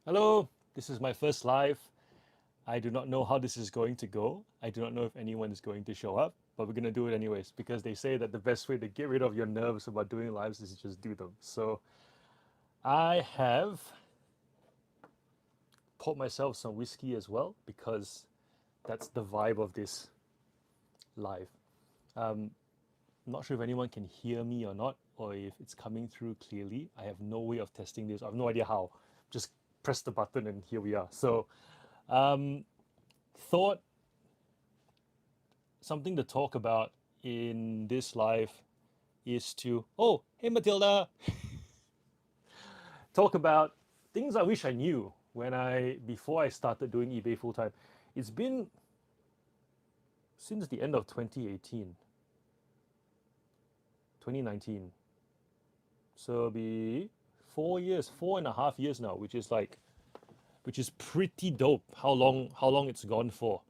Hello, this is my first live. I do not know how this is going to go. I do not know if anyone is going to show up, but we're going to do it anyways because they say that the best way to get rid of your nerves about doing lives is just do them. So I have poured myself some whiskey as well because that's the vibe of this live. I'm not sure if anyone can hear me or not, or if it's coming through clearly. I have no way of testing this. I have no idea how. Just press the button and here we are. So, um, thought something to talk about in this live is to, oh, hey Matilda, talk about things I wish I knew before I started doing eBay full time. It's been since the end of 2018, 2019. So it'll be 4 years, 4.5 years now, which is pretty dope how long it's gone for.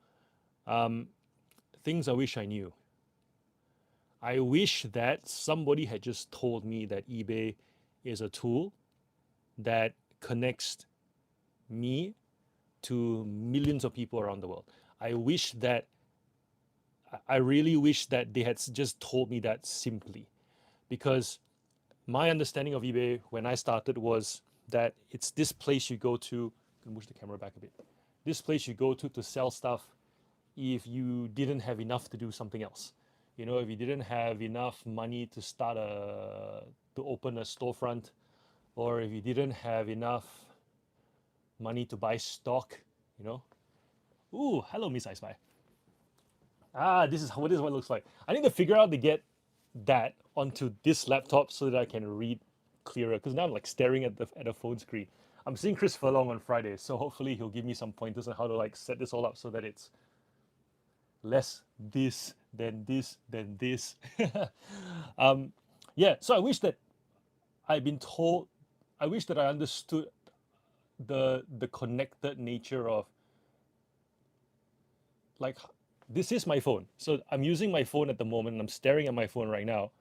Um, Things I wish I knew. I wish that somebody had just told me that eBay is a tool that connects me to millions of people around the world. I wish that I really wish that they had just told me that simply, because my understanding of eBay when I started was that it's this place you go to. Can push the camera back a bit. This place you go to sell stuff if you didn't have enough to do something else. You know, if you didn't have enough money to open a storefront, or if you didn't have enough money to buy stock, you know. Ooh, hello, Miss I Spy. This is what it looks like. I need to figure out to get that onto this laptop so that I can read clearer. Because now I'm like staring at the phone screen. I'm seeing Chris Furlong on Friday, so hopefully he'll give me some pointers on how to like set this all up so that it's less this than this. um, yeah. So I wish that I'd been told. I wish that I understood the connected nature of, like, this is my phone. So I'm using my phone at the moment and I'm staring at my phone right now.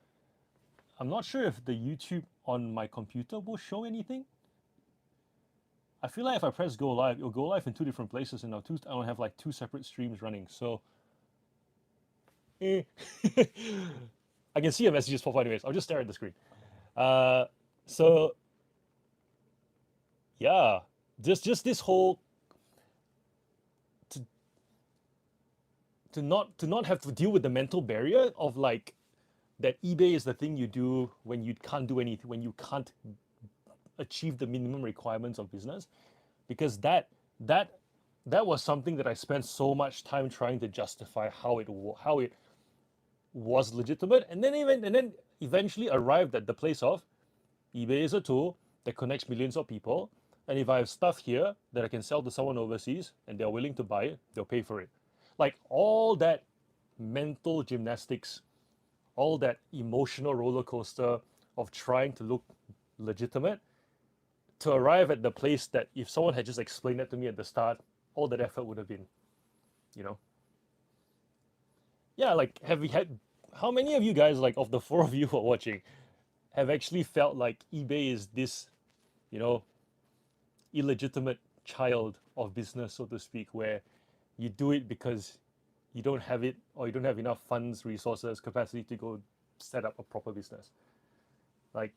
I'm not sure if the YouTube on my computer will show anything. I feel like if I press go live, it'll go live in two different places and I'll have like two separate streams running. So eh. I can see a message pop anyways. I'll just stare at the screen. Uh, so yeah, just this whole to to not have to deal with the mental barrier of like that eBay is the thing you do when you can't do anything, when you can't achieve the minimum requirements of business, because that that was something that I spent so much time trying to justify how it was legitimate, and then eventually arrived at the place of eBay is a tool that connects millions of people, and if I have stuff here that I can sell to someone overseas and they're willing to buy it, they'll pay for it. Like all that mental gymnastics, all that emotional roller coaster of trying to look legitimate, to arrive at the place that if someone had just explained that to me at the start, all that effort would have been, you know. Yeah, like have we had how many of you guys, like of the four of you who are watching, have actually felt like eBay is this, you know, illegitimate child of business, so to speak, where you do it because you don't have it or you don't have enough funds, resources, capacity to go set up a proper business. Like,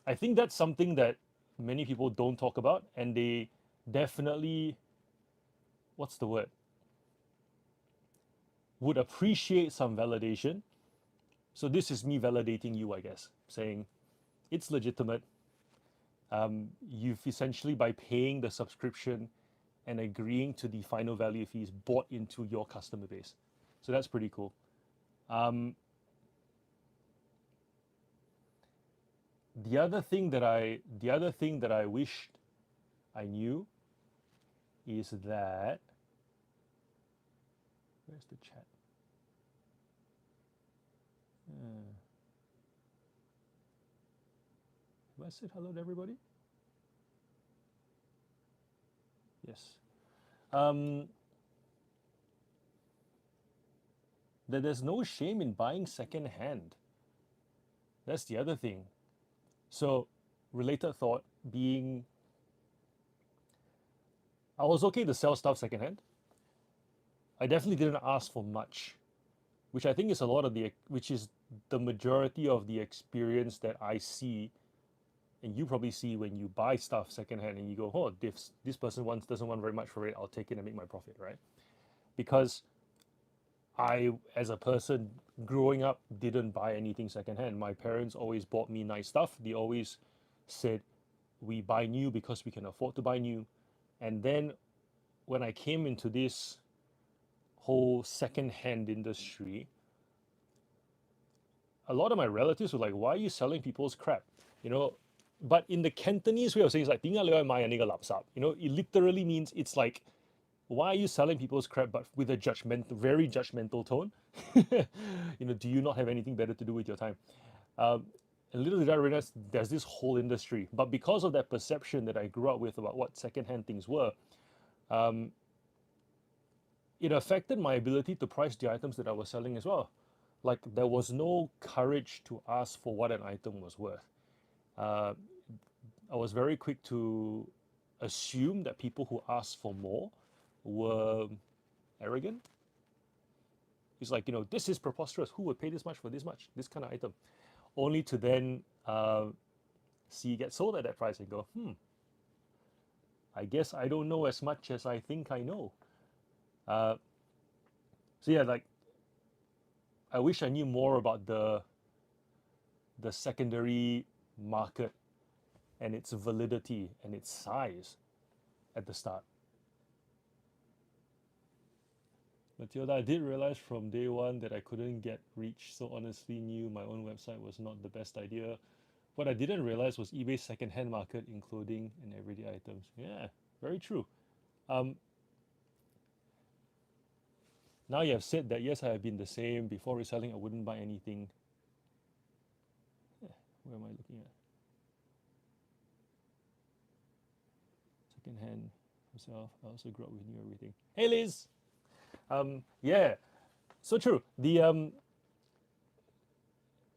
I think that's something that many people don't talk about, and they definitely, what's the word, would appreciate some validation. So this is me validating you, I guess, saying it's legitimate. You've essentially, by paying the subscription and agreeing to the final value fees, bought into your customer base. So that's pretty cool. Um, the other thing that I wished I knew is that, where's the chat? Uh, have I said hello to everybody? Yes. Um, that there's no shame in buying second hand. That's the other thing. So, related thought being I was okay to sell stuff secondhand. I definitely didn't ask for much, which I think is a lot of which is the majority of the experience that I see, and you probably see when you buy stuff secondhand and you go, oh, this person doesn't want very much for it, I'll take it and make my profit, right? Because I, as a person growing up, didn't buy anything secondhand. My parents always bought me nice stuff. They always said, we buy new because we can afford to buy new. And then when I came into this whole secondhand industry, a lot of my relatives were like, why are you selling people's crap? You know, but in the Cantonese way of saying, it's like, 點解你去買人哋嘅 laptop? You know, it literally means it's like, why are you selling people's crap, but with a very judgmental tone? You know, do you not have anything better to do with your time? And little did I realize there's this whole industry. But because of that perception that I grew up with about what secondhand things were, um, it affected my ability to price the items that I was selling as well. Like there was no courage to ask for what an item was worth. Uh, I was very quick to assume that people who asked for more were arrogant. It's like, you know, this is preposterous. Who would pay this much for this kind of item? Only to then see it get sold at that price and go, I guess I don't know as much as I think I know. Uh, so yeah, like I wish I knew more about the secondary market and its validity and its size at the start. Matilda, I did realize from day one that I couldn't get reach, so honestly knew my own website was not the best idea. What I didn't realize was eBay's second-hand market, including and everyday items. Yeah, very true. Um, Now you have said that, yes, I have been the same. Before reselling, I wouldn't buy anything. Where am I looking at? Secondhand myself. I also grew up with new everything. Hey, Liz. Yeah, so true. And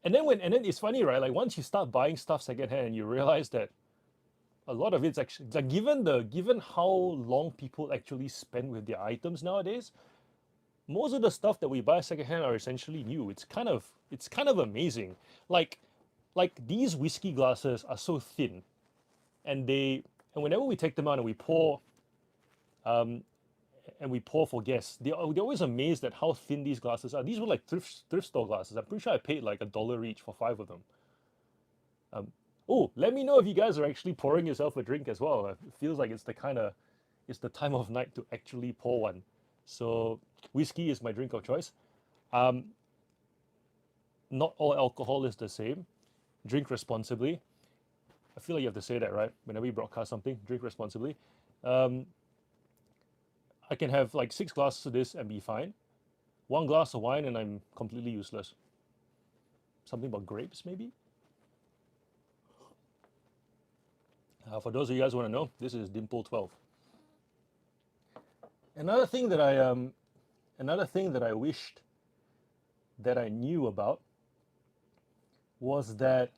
then it's funny, right? Like once you start buying stuff secondhand, you realize that a lot of it's actually like given how long people actually spend with their items nowadays, most of the stuff that we buy secondhand are essentially new. It's kind of amazing. Like these whiskey glasses are so thin, and whenever we take them out um, and we pour for guests, they're always amazed at how thin these glasses are. These were like thrift store glasses. I'm pretty sure I paid like $1 each for 5 of them. Oh, let me know if you guys are actually pouring yourself a drink as well. It feels like it's the time of night to actually pour one. So whiskey is my drink of choice. Um, Not all alcohol is the same. Drink responsibly. I feel like you have to say that, right? Whenever you broadcast something, drink responsibly. Um, I can have like 6 glasses of this and be fine. 1 glass of wine and I'm completely useless. Something about grapes, maybe? For those of you guys who want to know, this is Dimple 12. Another thing that I wished that I knew about was that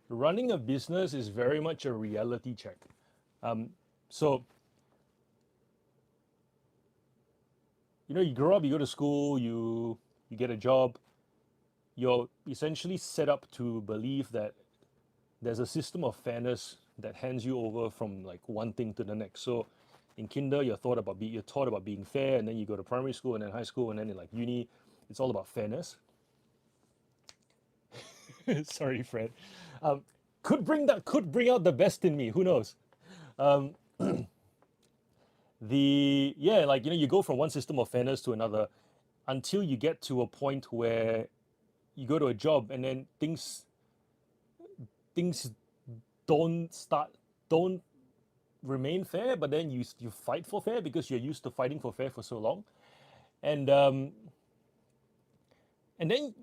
running a business is very much a reality check. So, you know, you grow up, you go to school, you get a job, you're essentially set up to believe that there's a system of fairness that hands you over from like one thing to the next. So in kinder, you're taught about being fair, and then you go to primary school and then high school and then in like uni, it's all about fairness. Sorry, Fred. Could bring out the best in me. Who knows? Um, like, you know, you go from one system of fairness to another until you get to a point where you go to a job and then things don't remain fair, but then you fight for fair because you're used to fighting for fair for so long, and then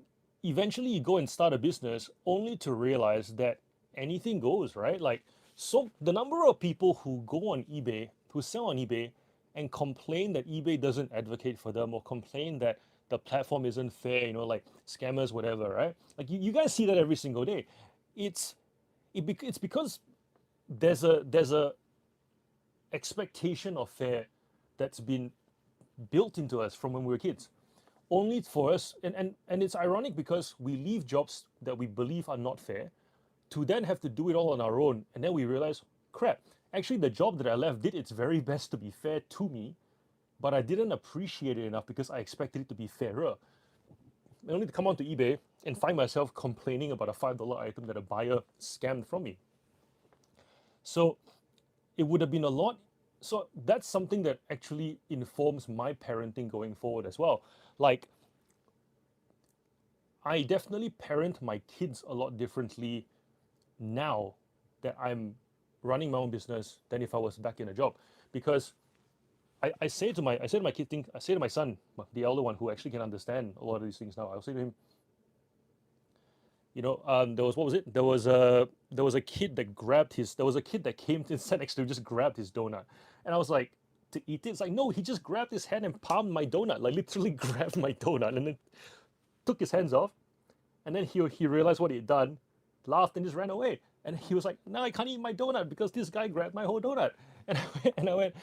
eventually you go and start a business only to realize that anything goes, right? Like, so the number of people who sell on eBay and complain that eBay doesn't advocate for them, or complain that the platform isn't fair, you know, like scammers, whatever, right? Like you guys see that every single day. It's because there's a expectation of fair that's been built into us from when we were kids. Only for us, and it's ironic because we leave jobs that we believe are not fair to then have to do it all on our own. And then we realize, crap, actually, the job that I left did its very best to be fair to me, but I didn't appreciate it enough because I expected it to be fairer. I only to come onto eBay and find myself complaining about a $5 item that a buyer scammed from me. So it would have been a lot. So that's something that actually informs my parenting going forward as well. Like, I definitely parent my kids a lot differently now that I'm running my own business than if I was back in a job. Because I say to my kid, I say to my son, the elder one who actually can understand a lot of these things now, I'll say to him, there was, what was it? There was a kid that grabbed his. There was a kid that came to sat next to him, just grabbed his donut, and I was like, to eat it. It's like, no, he just grabbed his hand and palmed my donut, like literally grabbed my donut, and then took his hands off, and then he realized what he had done, laughed and just ran away, and he was like, now I can't eat my donut because this guy grabbed my whole donut, and I went,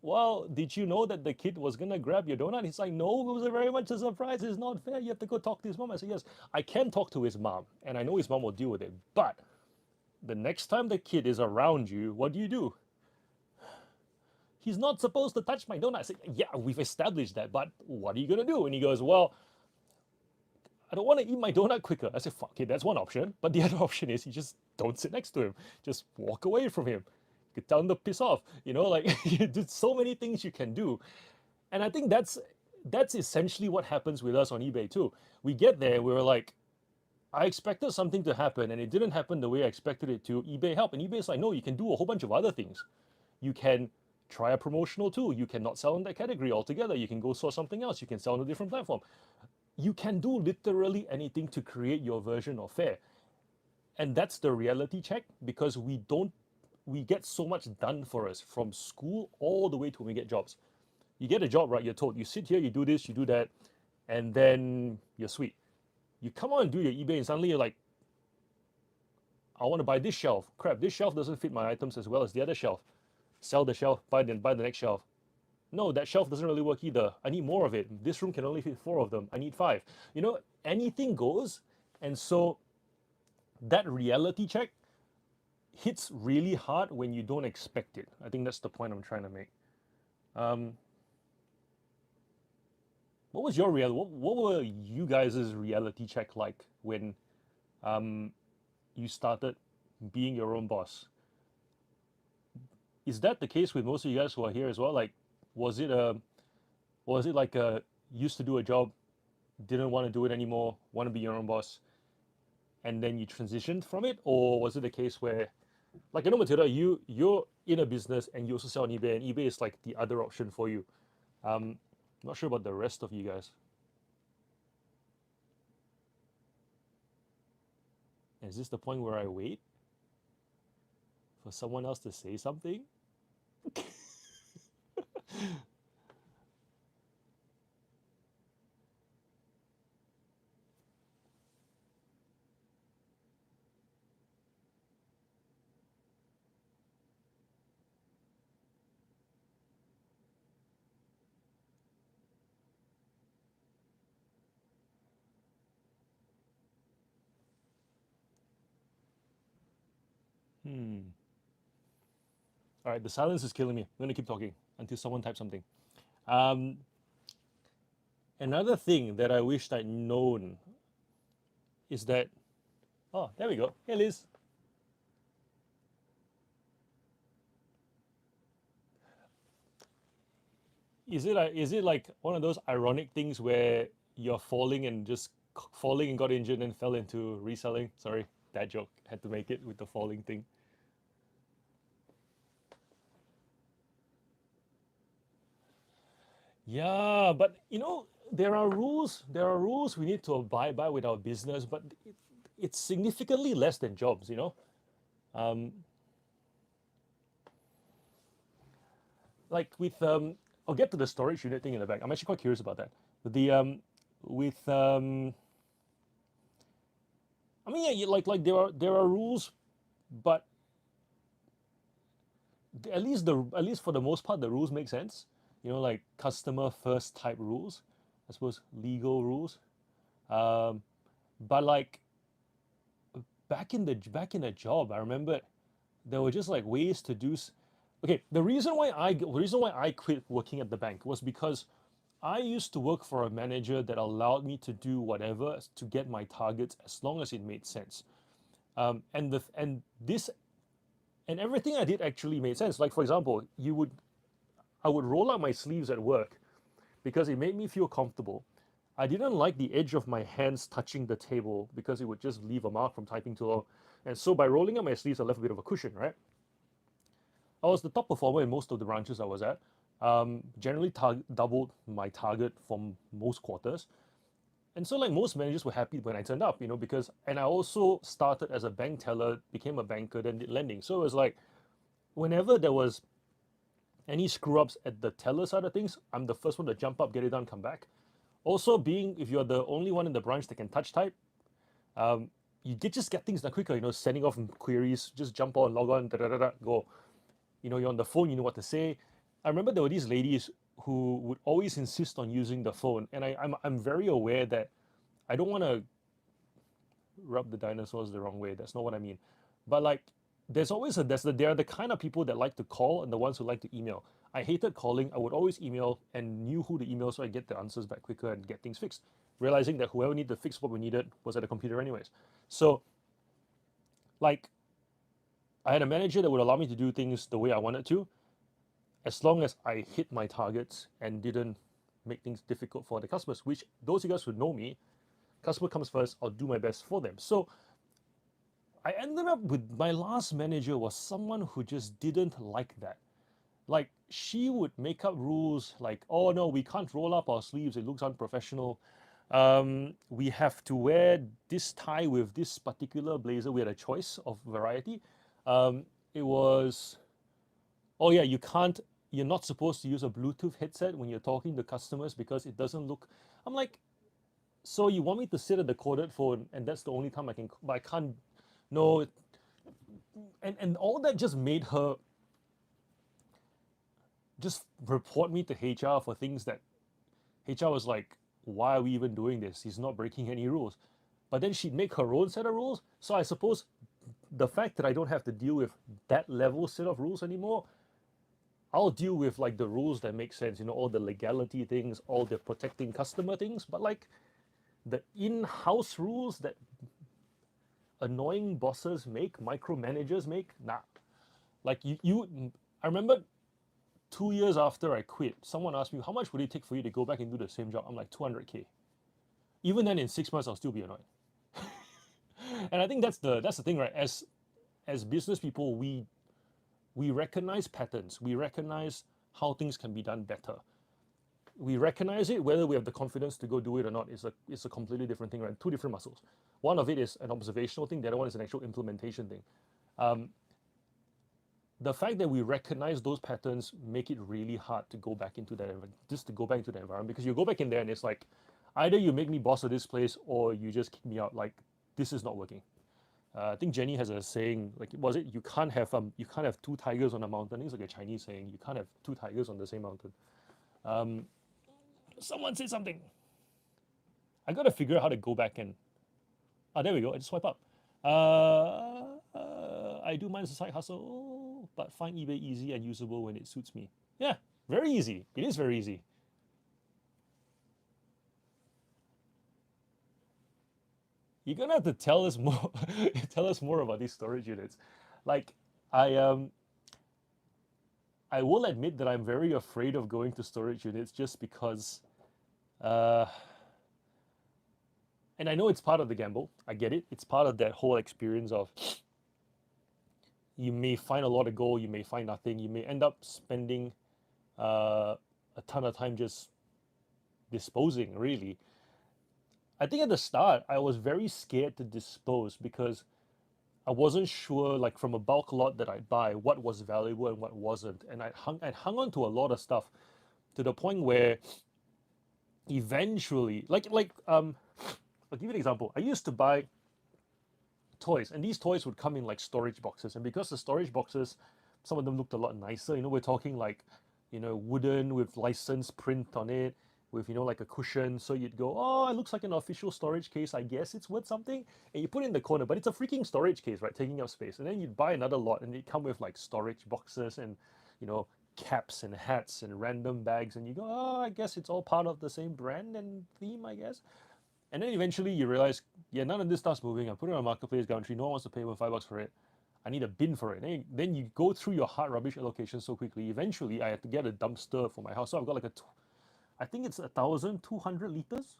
well, did you know that the kid was gonna grab your donut? He's like, no, it was a very much a surprise. It's not fair. You have to go talk to his mom. I said, yes, I can talk to his mom, and I know his mom will deal with it. But the next time the kid is around you, what do? He's not supposed to touch my donut. I said, yeah, we've established that, but what are you gonna do? And he goes, well, I don't want to eat my donut quicker. I said, fuck it, that's one option. But the other option is you just don't sit next to him. Just walk away from him. You could tell him to piss off. Like there's so many things you can do. And I think that's essentially what happens with us on eBay too. We get there, we were like, I expected something to happen and it didn't happen the way I expected it to. eBay help. And eBay is like, no, you can do a whole bunch of other things. You can try a promotional tool. You cannot sell in that category altogether. You can go source something else. You can sell on a different platform. You can do literally anything to create your version of fair. And that's the reality check because we get so much done for us from school all the way to when we get jobs. You get a job, right? You're told you sit here, you do this, you do that, and then you're sweet. You come on and do your eBay, and suddenly you're like, I want to buy this shelf. Crap, this shelf doesn't fit my items as well as the other shelf. Sell the shelf, buy the next shelf. No, that shelf doesn't really work either. I need more of it. This room can only fit 4 of them. I need 5. Anything goes. And so that reality check hits really hard when you don't expect it. I think that's the point I'm trying to make. Um, what was your what were you guys' reality check like when you started being your own boss? Is that the case with most of you guys who are here as well? Like, was it like used to do a job, didn't want to do it anymore, want to be your own boss, and then you transitioned from it, or was it a case where, like I know Matilda, you're in a business and you also sell on eBay, and eBay is like the other option for you. I'm not sure about the rest of you guys. Is this the point where I wait for someone else to say something? Hmm. All right, the silence is killing me. I'm gonna keep talking until someone types something. Um, Another thing that I wished I'd known is that, oh, there we go. Hey, Liz. Is it like one of those ironic things where you're falling and just falling and got injured and fell into reselling? Sorry, that joke had to make it with the falling thing. Yeah, but there are rules. There are rules we need to abide by with our business, but it's significantly less than jobs. Um, like with I'll get to the storage unit thing in the back. I'm actually quite curious about that. The with I mean, yeah, like there are rules, but at least for the most part, the rules make sense. You know, like customer first type rules, I suppose legal rules. Um, but like back in the job, I remember there were just like ways to do. Okay, the reason why I quit working at the bank was because I used to work for a manager that allowed me to do whatever to get my targets as long as it made sense. And everything I did actually made sense. Like for example, I would roll up my sleeves at work because it made me feel comfortable. I didn't like the edge of my hands touching the table because it would just leave a mark from typing too long. And so by rolling up my sleeves, I left a bit of a cushion, right? I was the top performer in most of the branches I was at. Generally doubled my target from most quarters. And so like most managers were happy when I turned up, because and I also started as a bank teller, became a banker, then did lending. So it was like whenever there was any screw ups at the teller side of things, I'm the first one to jump up, get it done, come back. Also, being if you're the only one in the branch that can touch type, um, just get things done quicker. Sending off queries, just jump on, log on, da da da da, go. You're on the phone, you know what to say. I remember there were these ladies who would always insist on using the phone, and I'm very aware that I don't want to rub the dinosaurs the wrong way. That's not what I mean. But like, there are the kind of people that like to call and the ones who like to email. I hated calling. I would always email and knew who to email so I get the answers back quicker and get things fixed. Realizing that whoever needed to fix what we needed was at the computer anyways. So like, I had a manager that would allow me to do things the way I wanted to, as long as I hit my targets and didn't make things difficult for the customers. Which those of you guys who know me, customer comes first. I'll do my best for them. So I ended up with my last manager was someone who just didn't like that. Like she would make up rules like, oh no, we can't roll up our sleeves, it looks unprofessional. We have to wear this tie with this particular blazer. We had a choice of variety. It was, oh yeah, you're not supposed to use a Bluetooth headset when you're talking to customers because it doesn't look. I'm like, so you want me to sit at the corded phone and that's the only time I can, but I can't. No, and all that just made her just report me to HR for things that HR was like, why are we even doing this? He's not breaking any rules. But then she'd make her own set of rules. So I suppose the fact that I don't have to deal with that level set of rules anymore, I'll deal with like the rules that make sense, all the legality things, all the protecting customer things. But like the in-house rules that annoying bosses make, micromanagers make, nah. Like I remember 2 years after I quit, someone asked me, how much would it take for you to go back and do the same job? I'm like, 200K. Even then, in 6 months, I'll still be annoyed. And I think that's the thing, right? As business people, we recognize patterns. We recognize how things can be done better. We recognize it. Whether we have the confidence to go do it or not is a completely different thing, right? Two different muscles. One of it is an observational thing. The other one is an actual implementation thing. The fact that we recognize those patterns make it really hard to go back into that just to go back into the environment, because you go back in there and it's like either you make me boss of this place or you just kick me out. Like this is not working. I think Jenny has a saying, like, was it you can't have two tigers on a mountain. It's like a Chinese saying, you can't have two tigers on the same mountain. Um, Someone said something. I got to figure out how to go back and there we go. I just swipe up. I do mine as a side hustle, but find eBay easy and usable when it suits me. Yeah, very easy. It is very easy. You're gonna have to tell us more. Tell us more about these storage units. Like, I I will admit that I'm very afraid of going to storage units just because, uh, and I know it's part of the gamble. I get it. It's part of that whole experience of you may find a lot of gold, you may find nothing, you may end up spending a ton of time just disposing, really. I think at the start, I was very scared to dispose because I wasn't sure, like from a bulk lot that I'd buy, what was valuable and what wasn't. And I'd hung on to a lot of stuff to the point where eventually, I'll give you an example. I used to buy toys, and these toys would come in like storage boxes. And because the storage boxes Some of them looked a lot nicer. We're talking like, wooden with license print on it, with like a cushion. So you'd go, oh, it looks like an official storage case. I guess it's worth something. And you put it in the corner, but it's a freaking storage case, right? Taking up space. And then you'd buy another lot, and it come with like storage boxes and you know caps and hats and random bags. And you go, oh, I guess it's all part of the same brand and theme, I guess. And then eventually you realize, yeah, none of this stuff's moving. I put it on a marketplace Gumtree. No one wants to pay over $5 for it. I need a bin for it. Then you go through your hard rubbish allocation so quickly. Eventually, I had to get a dumpster for my house. So I've got like I think it's 1,200 liters.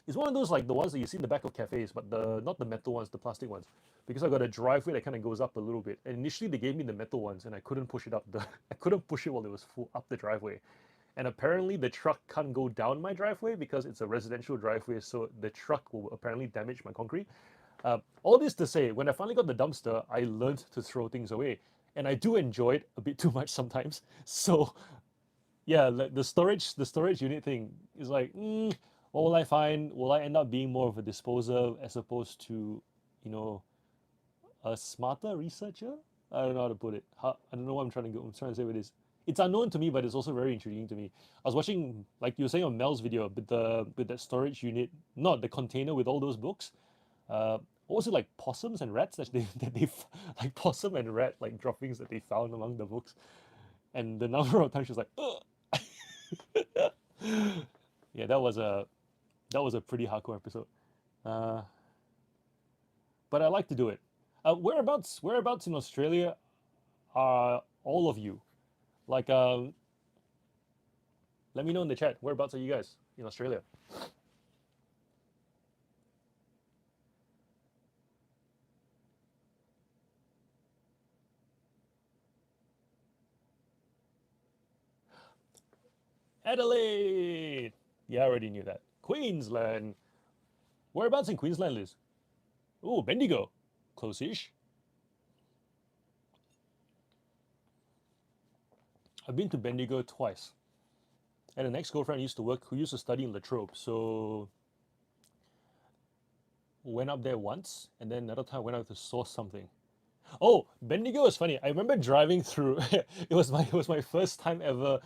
It's one of those like the ones that you see in the back of cafes, but the not the metal ones, the plastic ones. Because I got a driveway that kind of goes up a little bit. And initially they gave me the metal ones, and I couldn't push it up the I couldn't push it while it was full up the driveway. And apparently the truck can't go down my driveway because it's a residential driveway, so the truck will apparently damage my concrete. All this to say, when I finally got the dumpster, I learned to throw things away, and I do enjoy it a bit too much sometimes. So yeah, like the storage unit thing is like, what will I find? Will I end up being more of a disposer as opposed to, you know, a smarter researcher? I don't know how to put it. I don't know what I'm trying to say with this. It's unknown to me, but it's also very intriguing to me. I was watching, like you were saying on Mel's video, with that storage unit, not the container with all those books. What was it, like possums and rats that like possum and rat like droppings that they found among the books, and the number of times she was like, ugh. Yeah, that was a pretty hardcore episode. Uh, but I like to do it. Whereabouts in Australia are all of you? Like, let me know in the chat. Whereabouts are you guys in Australia? Adelaide. Yeah, I already knew that. Queensland. Whereabouts in Queensland, Liz? Oh, Bendigo. Close-ish. I've been to Bendigo twice. And an ex-girlfriend who used to study in Latrobe. So went up there once, and then another time went out to source something. Oh, Bendigo is funny. I remember driving through. it was my first time ever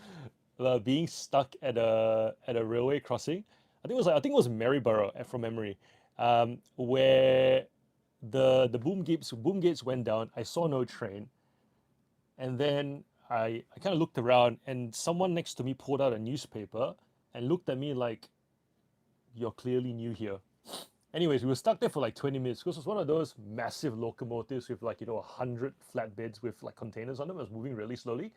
being stuck at a railway crossing. I think it was Maryborough from memory, where the boom gates went down. I saw no train, and then I kind of looked around, and someone next to me pulled out a newspaper and looked at me like, "You're clearly new here." Anyways, we were stuck there for like 20 minutes because it was one of those massive locomotives with like 100 flatbeds with like containers on them. It was moving really slowly,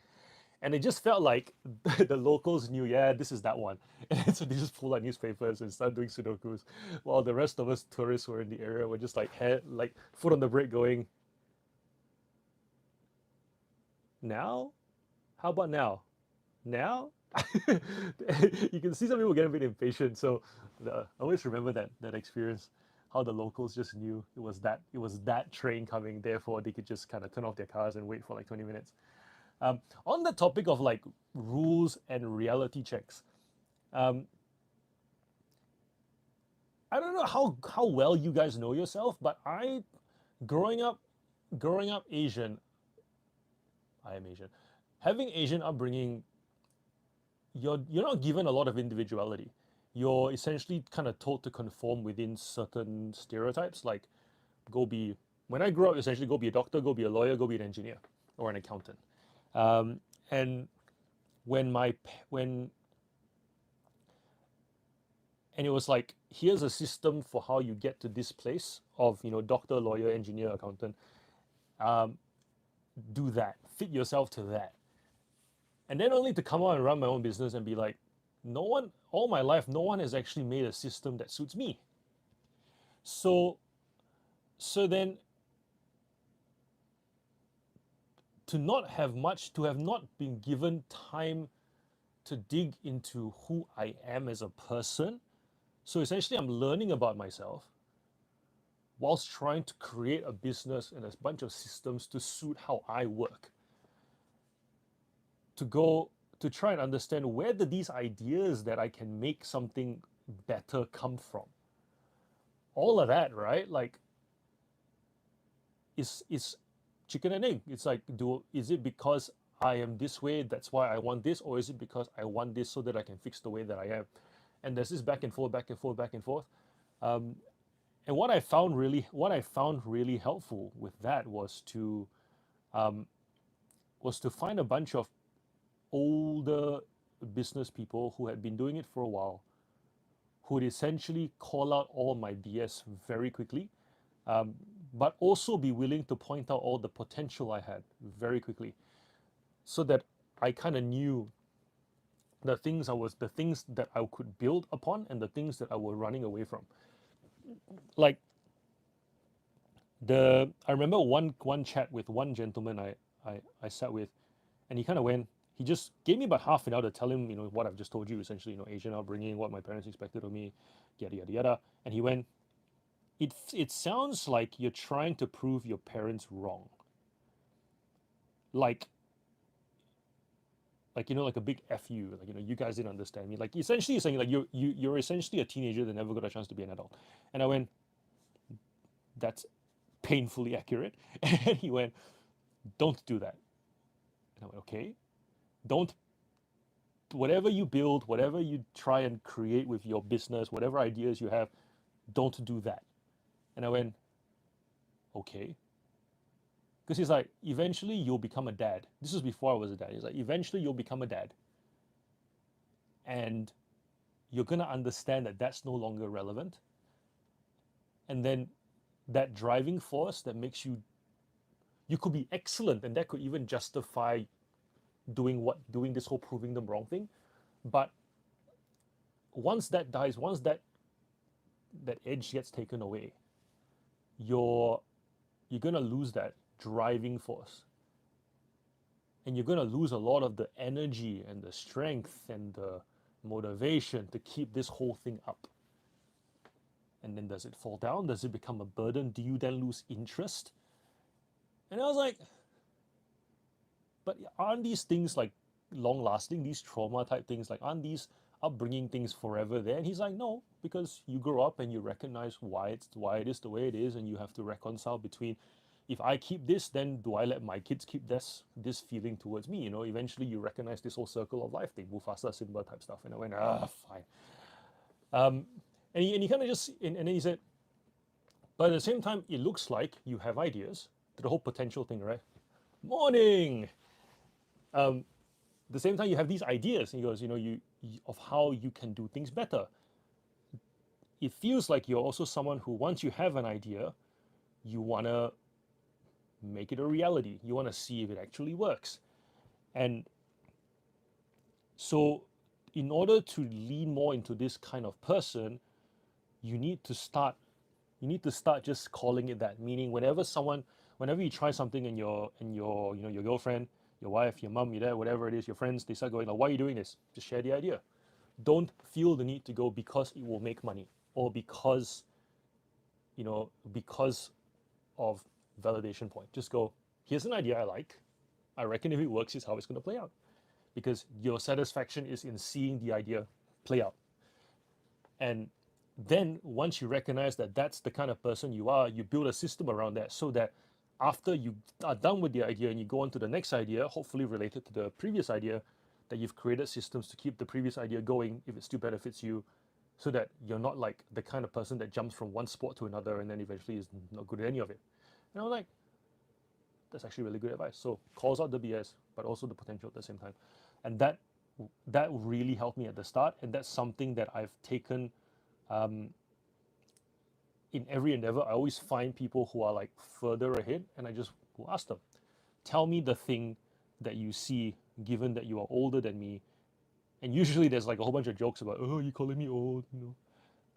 and it just felt like the locals knew, yeah, this is that one. And so they just pulled out newspapers and started doing Sudokus, while the rest of us tourists were in the area were just like like foot on the brake, going, now? How about now? Now? You can see some people getting a bit impatient. So I always remember that experience, how the locals just knew it was that train coming. Therefore, they could just kind of turn off their cars and wait for like 20 minutes. On the topic of like rules and reality checks, um, I don't know how well you guys know yourself, but growing up growing up Asian, I am Asian, having Asian upbringing, you're not given a lot of individuality. You're essentially kind of told to conform within certain stereotypes, like go be when I grew up, essentially go be a doctor, go be a lawyer, go be an engineer or an accountant. And when my when and it was like, here's a system for how you get to this place of doctor, lawyer, engineer, accountant. um, do that, fit yourself to that, and then only to come out and run my own business and be like, no one, all my life, no one has actually made a system that suits me. So so then, to have not been given time to dig into who I am as a person. So essentially I'm learning about myself whilst trying to create a business and a bunch of systems to suit how I work, to go to try and understand where do these ideas that I can make something better come from. All of that, right? Like, is chicken and egg. It's like, is it because I am this way, that's why I want this, or is it because I want this so that I can fix the way that I am? And there's this back and forth, back and forth, back and forth. And what I found really helpful with that was to find a bunch of older business people who had been doing it for a while, who would essentially call out all my BS very quickly, um, but also be willing to point out all the potential I had very quickly, so that I kind of knew the things that I could build upon and the things that I was running away from. Like I remember one chat with one gentleman I sat with, and he kind of went. He just gave me about half an hour to tell him, what I've just told you, essentially, Asian upbringing, what my parents expected of me, yada yada yada. And he went, it sounds like you're trying to prove your parents wrong. Like like a big F you, like, you guys didn't understand me. Like, essentially saying, like, you're essentially a teenager that never got a chance to be an adult. And I went, that's painfully accurate. And he went, don't do that. And I went, okay, don't, whatever you build, whatever you try and create with your business, whatever ideas you have, don't do that. And I went, okay. Because he's like, eventually you'll become a dad. This was before I was a dad. He's like, eventually you'll become a dad. And you're going to understand that that's no longer relevant. And then that driving force that makes you could be excellent, and that could even justify doing this whole proving them wrong thing. But once that dies, once that edge gets taken away, you're going to lose that driving force, and you're going to lose a lot of the energy and the strength and the motivation to keep this whole thing up. And then does it fall down? Does it become a burden? Do you then lose interest? And I was like, but aren't these things like long lasting, these trauma type things, like aren't these upbringing things forever there? And he's like, no, because you grow up and you recognize why it is the way it is, and you have to reconcile between, if I keep this, then do I let my kids keep this feeling towards me? Eventually you recognize this whole circle of life thing, Mufasa, Simba type stuff. And I went, fine. And he kind of just, and then he said, but at the same time, it looks like you have ideas to the whole potential thing, right? Morning. At the same time, you have these ideas. And he goes, of how you can do things better. It feels like you're also someone who, once you have an idea, you want to make it a reality. You want to see if it actually works. And so, in order to lean more into this kind of person, you need to start just calling it that. Meaning, whenever you try something, and your girlfriend, your wife, your mom, your dad, whatever it is, your friends, they start going like, why are you doing this? Just share the idea. Don't feel the need to go because it will make money, or because of validation point. Just go, here's an idea I like. I reckon if it works, is how it's going to play out. Because your satisfaction is in seeing the idea play out. And then once you recognize that that's the kind of person you are, you build a system around that, so that after you are done with the idea and you go on to the next idea, hopefully related to the previous idea, that you've created systems to keep the previous idea going if it still benefits you, so that you're not like the kind of person that jumps from one sport to another and then eventually is not good at any of it. And I was like, that's actually really good advice. So calls out the BS, but also the potential at the same time. And that really helped me at the start. And that's something that I've taken in every endeavor. I always find people who are like further ahead, and I just will ask them, tell me the thing that you see, given that you are older than me. And usually there's like a whole bunch of jokes about, oh, you calling me old,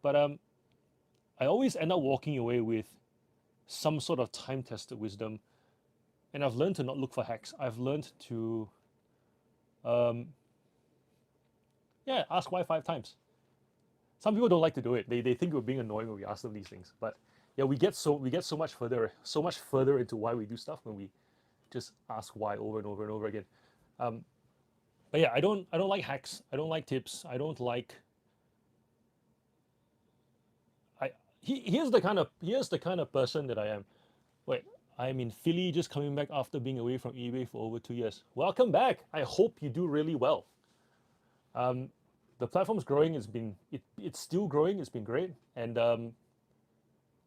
But I always end up walking away with some sort of time-tested wisdom. And I've learned to not look for hacks. I've learned to, ask why 5 times. Some people don't like to do it. They think we're being annoying when we ask them these things. But yeah, we get so much further into why we do stuff when we just ask why over and over and over again. But yeah, I don't like hacks. I don't like tips. I don't like. Here's the kind of person that I am. Wait, I'm in Philly, just coming back after being away from eBay for over 2 years. Welcome back. I hope you do really well. The platform's growing. It's still growing. It's been great, and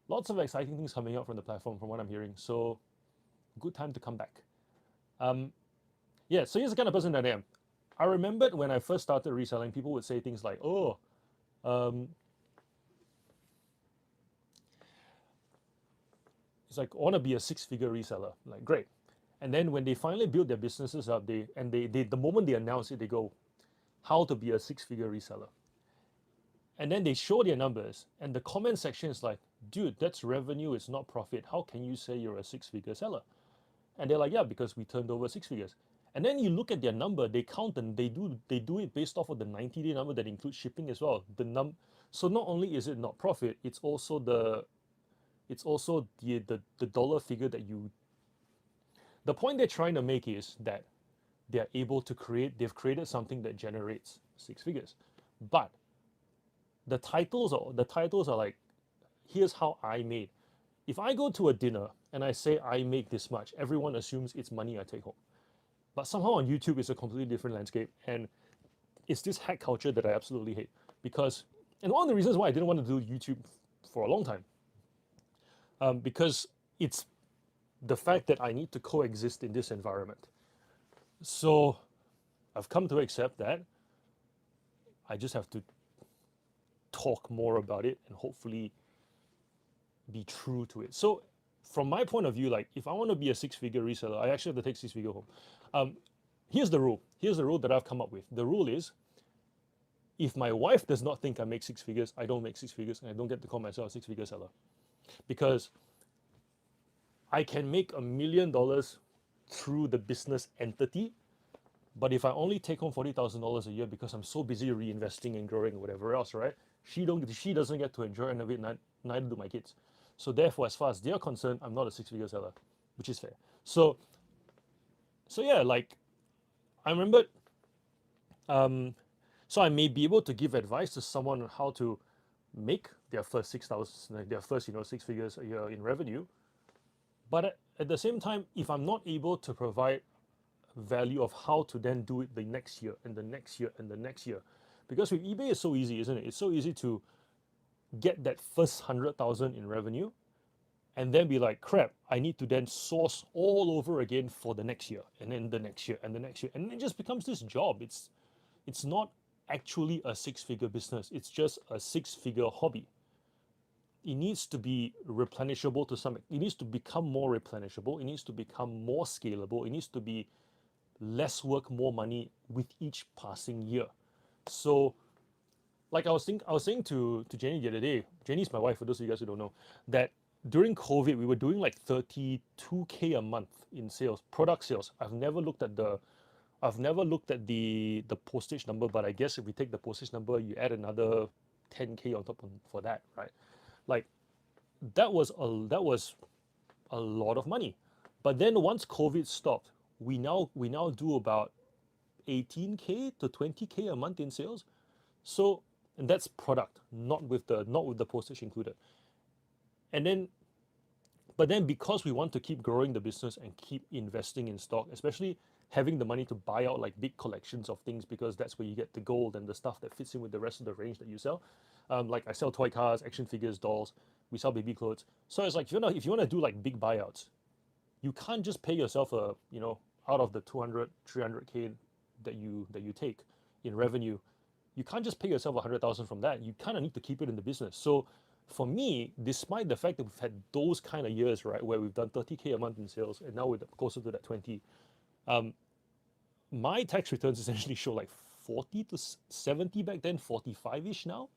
lots of exciting things coming out from the platform, from what I'm hearing. So, good time to come back. Um, yeah. So here's the kind of person that I am. I remembered when I first started reselling, people would say things like, "Oh, um, it's like I want to be a six-figure reseller." Like, great. And then when they finally build their businesses up, they the moment they announce it, they go, "How to be a six-figure reseller?" And then they show their numbers, and the comment section is like, "Dude, that's revenue, it's not profit. How can you say you're a six-figure seller?" And they're like, "Yeah, because we turned over six figures." And then you look at their number, they count and they do it based off of the 90-day number that includes shipping as well. So not only is it not profit, it's also the dollar figure that you. The point they're trying to make is that they've created something that generates six figures. But the titles are like, here's how I made. If I go to a dinner and I say I make this much, everyone assumes it's money I take home. But somehow on YouTube it's a completely different landscape, and it's this hack culture that I absolutely hate. Because, and one of the reasons why I didn't want to do YouTube for a long time, because it's the fact that I need to coexist in this environment. So I've come to accept that I just have to talk more about it and hopefully be true to it. So from my point of view, like if I want to be a six-figure reseller, I actually have to take six-figure home. Um, here's the rule. Here's the rule that I've come up with. The rule is, if my wife does not think I make six figures, I don't make six figures, and I don't get to call myself a six-figure seller. Because I can make $1 million through the business entity, but if I only take home $40,000 a year because I'm so busy reinvesting and growing and whatever else, right? She doesn't get to enjoy any of it, neither do my kids. So therefore, as far as they're concerned, I'm not a six-figure seller, which is fair. So yeah, like I remembered. So I may be able to give advice to someone on how to make their first 6,000, like their first, six figures a year in revenue. But at the same time, if I'm not able to provide value of how to then do it the next year and the next year and the next year, because with eBay it's so easy, isn't it? It's so easy to get that first 100,000 in revenue and then be like, crap, I need to then source all over again for the next year and then the next year and the next year, and it just becomes this job. It's not actually a six-figure business. It's just a six-figure hobby. It needs to be replenishable to some. It needs to become more replenishable. It needs to become more scalable. It needs to be less work, more money with each passing year. So, like I was saying to Jenny the other day. Jenny's my wife. For those of you guys who don't know, that during COVID we were doing like 32K a month in sales, product sales. I've never looked at the postage number, but I guess if we take the postage number, you add another 10K on top for that, right? Like that was a lot of money. But then once COVID stopped, we now do about 18K to 20K a month in sales. So, and that's product, not with the postage included. And then But then because we want to keep growing the business and keep investing in stock, especially having the money to buy out like big collections of things, because that's where you get the gold and the stuff that fits in with the rest of the range that you sell. Like I sell toy cars, action figures, dolls. We sell baby clothes. So it's like if you wanna do like big buyouts, you can't just pay yourself out of the 200, 300K that you take in revenue, you can't just pay yourself 100,000 from that. You kind of need to keep it in the business. So for me, despite the fact that we've had those kind of years, right, where we've done 30K a month in sales and now we're closer to that 20, my tax returns essentially show like 40 to 70 back then, 45-ish now,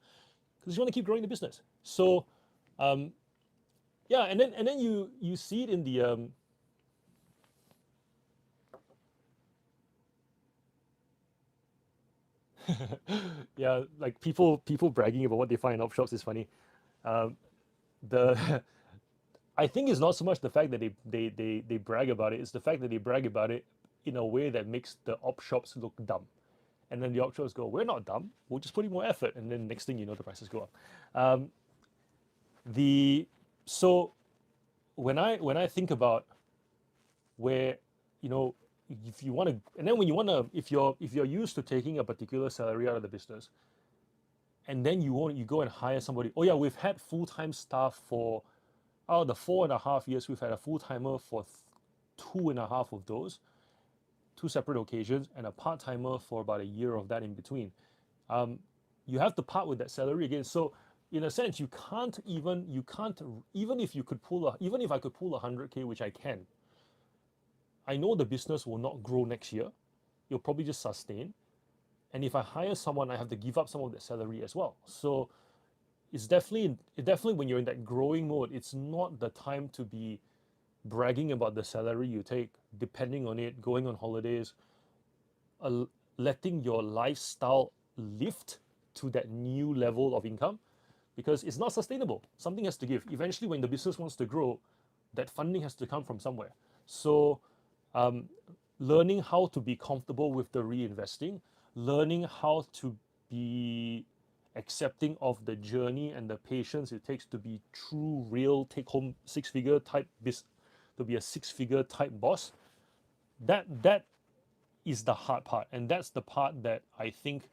because you want to keep growing the business. So yeah, and then you see it in the yeah, like people bragging about what they find in op shops is funny. Um, the I think it's not so much the fact that they brag about it, it's the fact that they brag about it in a way that makes the op shops look dumb. And then the op shops go, we're not dumb, we'll just put in more effort. And then next thing you know, the prices go up. The so when I think about where, you know, if you want to, and then when you want to, if you're used to taking a particular salary out of the business, and then you go and hire somebody. Oh yeah, we've had full-time staff for out of the 4.5 years, we've had a full-timer for 2.5 of those, two separate occasions, and a part-timer for about a year of that in between. Um, you have to part with that salary again. So in a sense, you can't even if you could pull a even if I could pull 100K, which I can, I know the business will not grow next year. It'll probably just sustain. And if I hire someone, I have to give up some of that salary as well. So it definitely when you're in that growing mode, it's not the time to be bragging about the salary you take, depending on it, going on holidays, uh, letting your lifestyle lift to that new level of income, because it's not sustainable. Something has to give. Eventually, when the business wants to grow, that funding has to come from somewhere. So, um, learning how to be comfortable with the reinvesting, learning how to be accepting of the journey and the patience it takes to be true, real, take home six-figure type to be a six-figure type boss. That is the hard part, and that's the part that I think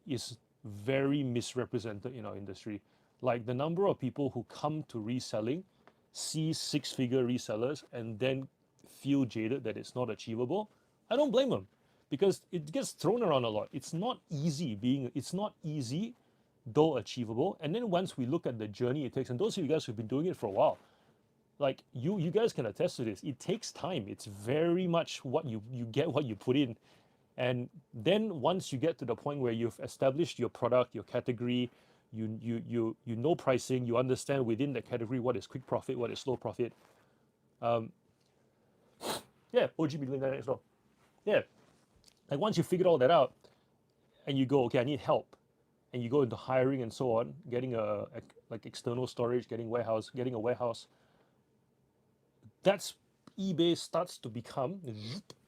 is very misrepresented in our industry. Like the number of people who come to reselling, see six-figure resellers, and then feel jaded that it's not achievable. I don't blame them, because it gets thrown around a lot. It's not easy, though achievable. And then once we look at the journey it takes, and those of you guys who've been doing it for a while, like you guys can attest to this. It takes time. It's very much what you get what you put in. And then once you get to the point where you've established your product, your category, you know pricing, you understand within the category what is quick profit, what is slow profit. Um, yeah, OG millionaire as well. Yeah, like once you figured all that out, and you go, okay, I need help, and you go into hiring and so on, getting a like external storage, getting a warehouse. That's eBay starts to become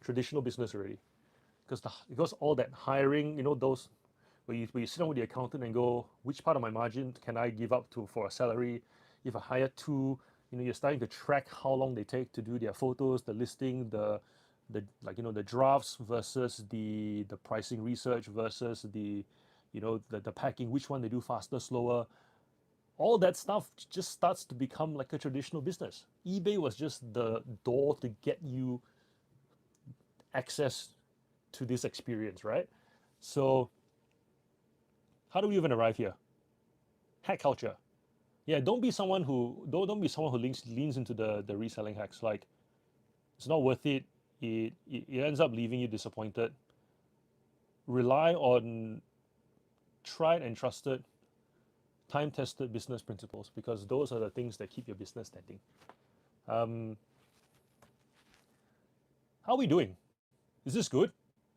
traditional business already, because all that hiring, those where you sit down with the accountant and go, which part of my margin can I give up to for a salary? If I hire two, you're starting to track how long they take to do their photos, the listing, the drafts versus the pricing research versus the packing, which one they do faster, slower. All that stuff just starts to become like a traditional business. eBay was just the door to get you access to this experience, right? So how do we even arrive here? Hack culture. Yeah, don't be someone who leans into the reselling hacks. Like, it's not worth it. It ends up leaving you disappointed. Rely on tried and trusted, time tested business principles, because those are the things that keep your business standing. Um, how are we doing? Is this good?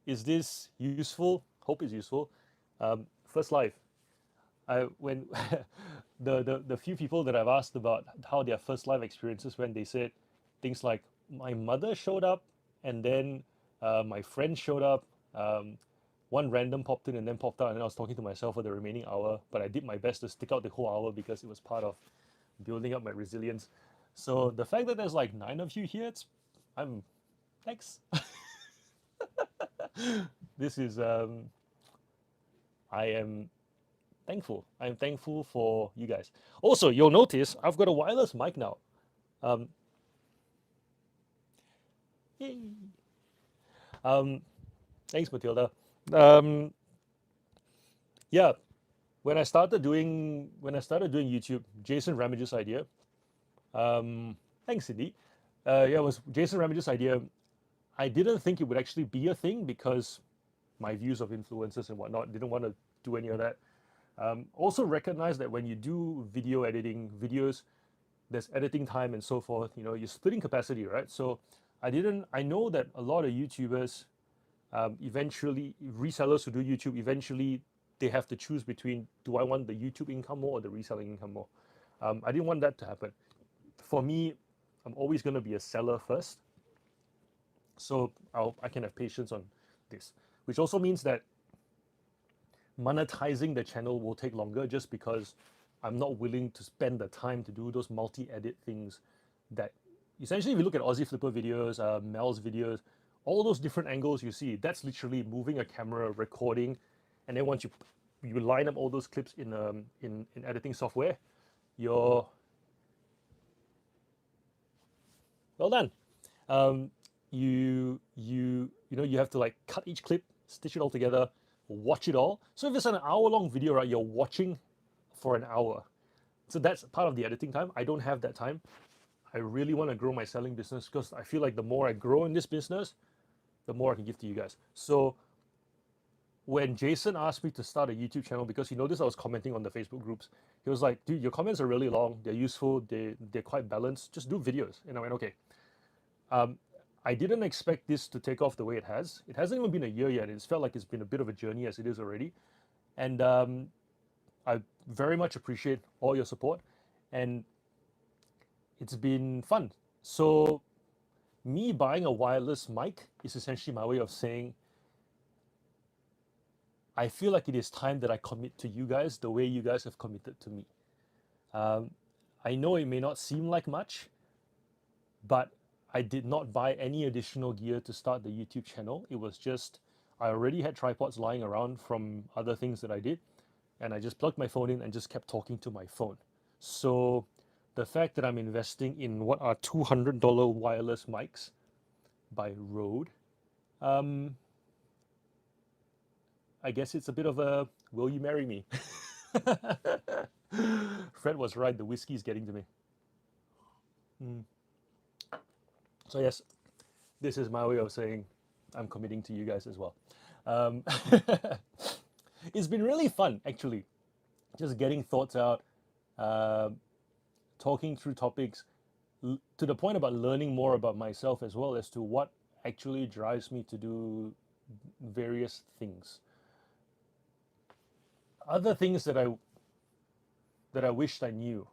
Is this useful? Hope it's useful. First live. When the few people that I've asked about how their first live experiences went, they said things like, my mother showed up, and then my friend showed up. One random popped in and then popped out, and then I was talking to myself for the remaining hour. But I did my best to stick out the whole hour because it was part of building up my resilience. So the fact that there's like 9 of you here, I'm thanks. This is I am thankful. I'm thankful for you guys. Also, you'll notice I've got a wireless mic now. Um, yay. Um, Thanks, Matilda. Um, yeah, when I started doing YouTube, Jason Ramage's idea. Thanks, Cindy. Yeah, it was Jason Ramage's idea. I didn't think it would actually be a thing because my views of influencers and whatnot, didn't want to do any of that. Also recognize that when you do video editing videos, there's editing time and so forth. You're splitting capacity, right? So I know that a lot of YouTubers, eventually resellers who do YouTube, eventually they have to choose between, do I want the YouTube income more or the reselling income more? I didn't want that to happen. For me, I'm always going to be a seller first, so I can have patience on this, which also means that monetizing the channel will take longer, just because I'm not willing to spend the time to do those multi-edit things that essentially, if you look at Aussie Flipper videos, Mel's videos, all those different angles you see, that's literally moving a camera, recording, and then once you line up all those clips in editing software, you're well done. Um, you have to like cut each clip, stitch it all together, watch it all. So if it's an hour-long video, right, you're watching for an hour. So that's part of the editing time. I don't have that time. I really want to grow my selling business because I feel like the more I grow in this business, the more I can give to you guys. So when Jason asked me to start a YouTube channel, because he noticed I was commenting on the Facebook groups, he was like, dude, your comments are really long, they're useful, they're quite balanced, just do videos. And I went, okay. Um, I didn't expect this to take off the way it has. It hasn't even been a year yet. It's felt like it's been a bit of a journey as it is already. And I very much appreciate all your support. And it's been fun. So me buying a wireless mic is essentially my way of saying I feel like it is time that I commit to you guys the way you guys have committed to me. Um, I know it may not seem like much, but I did not buy any additional gear to start the YouTube channel. It was just, I already had tripods lying around from other things that I did, and I just plugged my phone in and just kept talking to my phone. So the fact that I'm investing in what are $200 wireless mics by Rode, um, I guess it's a bit of a will you marry me? Fred was right, the whiskey's getting to me. Mm. So, yes, this is my way of saying I'm committing to you guys as well. Um, it's been really fun, actually, just getting thoughts out, uh, talking through topics to the point about learning more about myself as well as to what actually drives me to do various things. Other things that I wished I knew.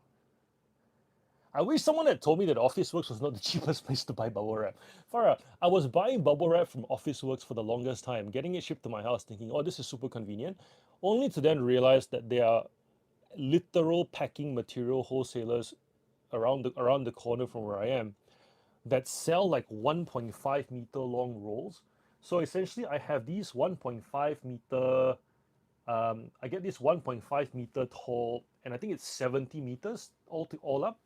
I wish someone had told me that Officeworks was not the cheapest place to buy bubble wrap. Far out. I was buying bubble wrap from Officeworks for the longest time, getting it shipped to my house, thinking, "Oh, this is super convenient," only to then realize that they are literal packing material wholesalers around the corner from where I am that sell like 1.5 meter long rolls. So essentially, I have these 1.5 meter. I get this 1.5 meter tall, and I think it's 70 meters all up,